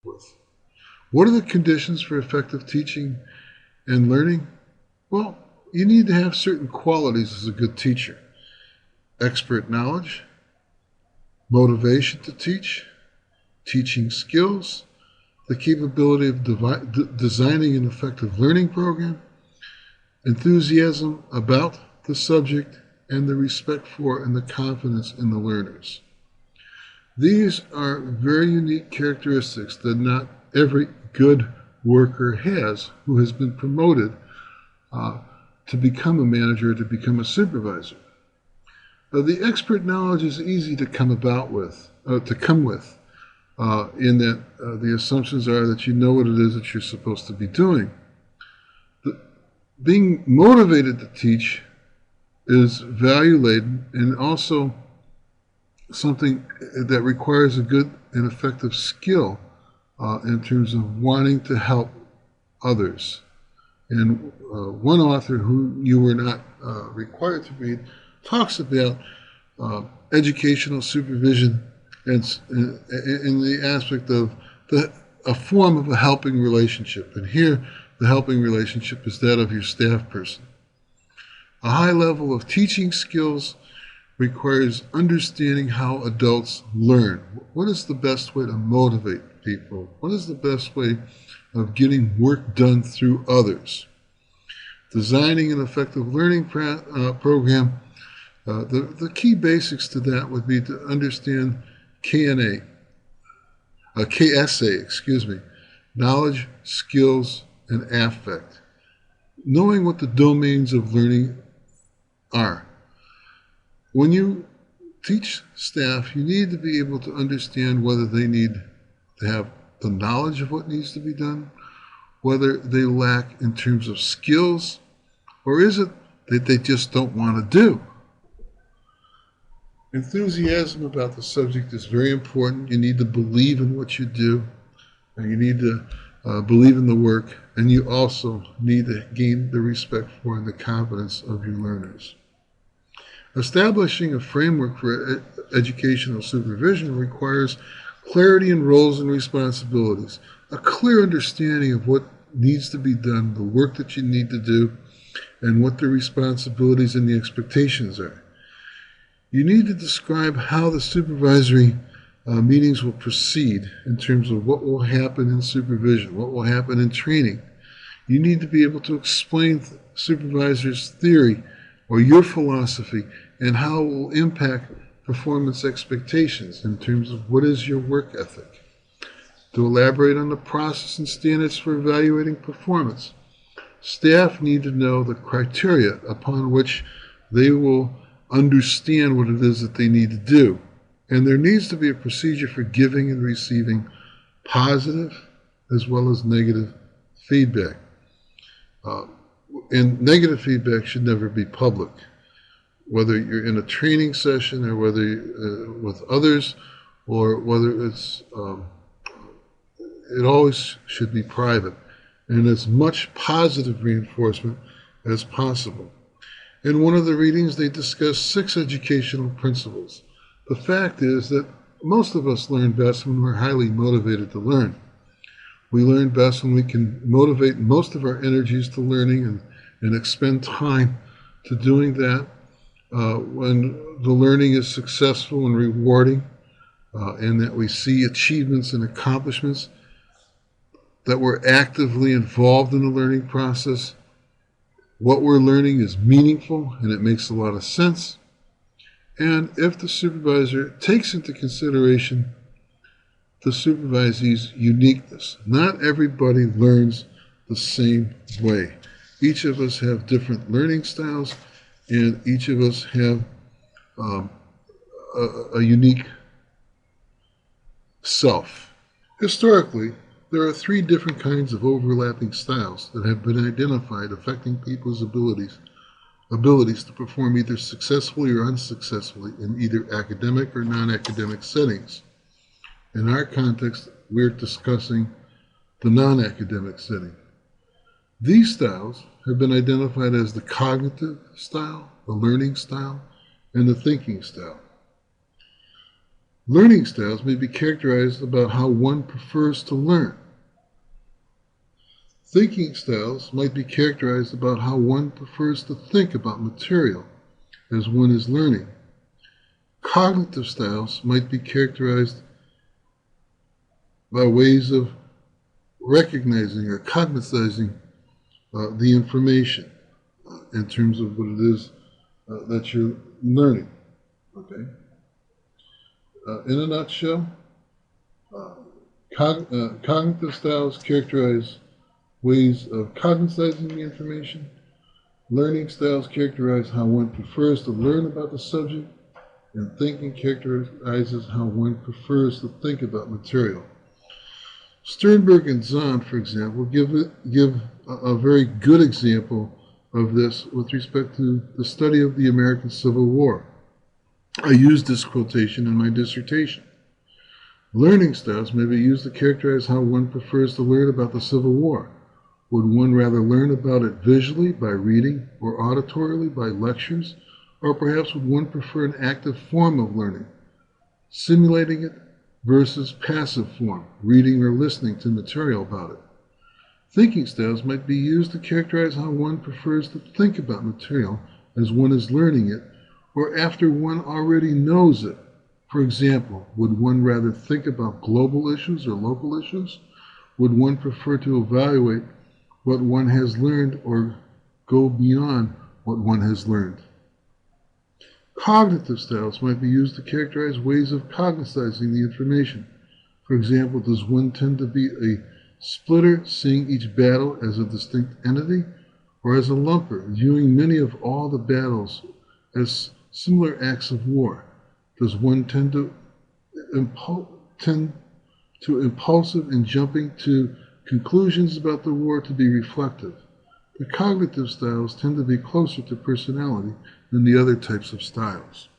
with. What are the conditions for effective teaching and learning? Well, you need to have certain qualities as a good teacher: expert knowledge, motivation to teach, teaching skills, the capability of designing an effective learning program, enthusiasm about the subject, and the respect for and the confidence in the learners. These are very unique characteristics that not every good worker has who has been promoted to become a manager, to become a supervisor. The expert knowledge is easy to come with, in that the assumptions are that you know what it is that you're supposed to be doing. Being motivated to teach is value-laden and also something that requires a good and effective skill in terms of wanting to help others. And one author who you were not required to read talks about educational supervision and in the aspect of a form of a helping relationship. And here, the helping relationship is that of your staff person. A high level of teaching skills requires understanding how adults learn. What is the best way to motivate people? What is the best way of getting work done through others? Designing an effective learning program, the key basics to that would be to understand KSA, knowledge, skills, and affect. Knowing what the domains of learning are. When you teach staff, you need to be able to understand whether they need to have the knowledge of what needs to be done, whether they lack in terms of skills, or is it that they just don't want to do. Enthusiasm about the subject is very important. You need to believe in what you do, and you need to believe in the work, and you also need to gain the respect for and the confidence of your learners. Establishing a framework for educational supervision requires clarity in roles and responsibilities, a clear understanding of what needs to be done, the work that you need to do, and what the responsibilities and the expectations are. You need to describe how the supervisory meetings will proceed in terms of what will happen in supervision, what will happen in training. You need to be able to explain supervisors' theory or your philosophy and how it will impact performance expectations in terms of what is your work ethic. To elaborate on the process and standards for evaluating performance, staff need to know the criteria upon which they will understand what it is that they need to do. And there needs to be a procedure for giving and receiving positive as well as negative feedback. And negative feedback should never be public. Whether you're in a training session or whether with others, or whether it's, it always should be private, and as much positive reinforcement as possible. In one of the readings, they discuss 6 educational principles. The fact is that most of us learn best when we're highly motivated to learn. We learn best when we can motivate most of our energies to learning and expend time to doing that. When the learning is successful and rewarding, and that we see achievements and accomplishments, that we're actively involved in the learning process, what we're learning is meaningful and it makes a lot of sense. And if the supervisor takes into consideration the supervisee's uniqueness, not everybody learns the same way. Each of us have different learning styles, and each of us have a unique self. Historically, there are 3 different kinds of overlapping styles that have been identified affecting people's abilities to perform either successfully or unsuccessfully in either academic or non-academic settings. In our context, we're discussing the non-academic setting. These styles have been identified as the cognitive style, the learning style, and the thinking style. Learning styles may be characterized about how one prefers to learn. Thinking styles might be characterized about how one prefers to think about material as one is learning. Cognitive styles might be characterized by ways of recognizing or cognizing the information in terms of what it is that you're learning. Okay. In a nutshell, cognitive styles characterize ways of cognizing the information. Learning styles characterize how one prefers to learn about the subject, and thinking characterizes how one prefers to think about material. Sternberg and Zahn, for example, give a very good example of this with respect to the study of the American Civil War. I used this quotation in my dissertation. Learning styles may be used to characterize how one prefers to learn about the Civil War. Would one rather learn about it visually by reading or auditorily by lectures, or perhaps would one prefer an active form of learning, simulating it versus passive form, reading or listening to material about it? Thinking styles might be used to characterize how one prefers to think about material as one is learning it, or after one already knows it. For example, would one rather think about global issues or local issues? Would one prefer to evaluate what one has learned or go beyond what one has learned? Cognitive styles might be used to characterize ways of cognizing the information. For example, does one tend to be a splitter, seeing each battle as a distinct entity, or as a lumper, viewing many of all the battles as similar acts of war? Does one tend to impulsive and jumping to conclusions about the war to be reflective? The cognitive styles tend to be closer to personality than the other types of styles.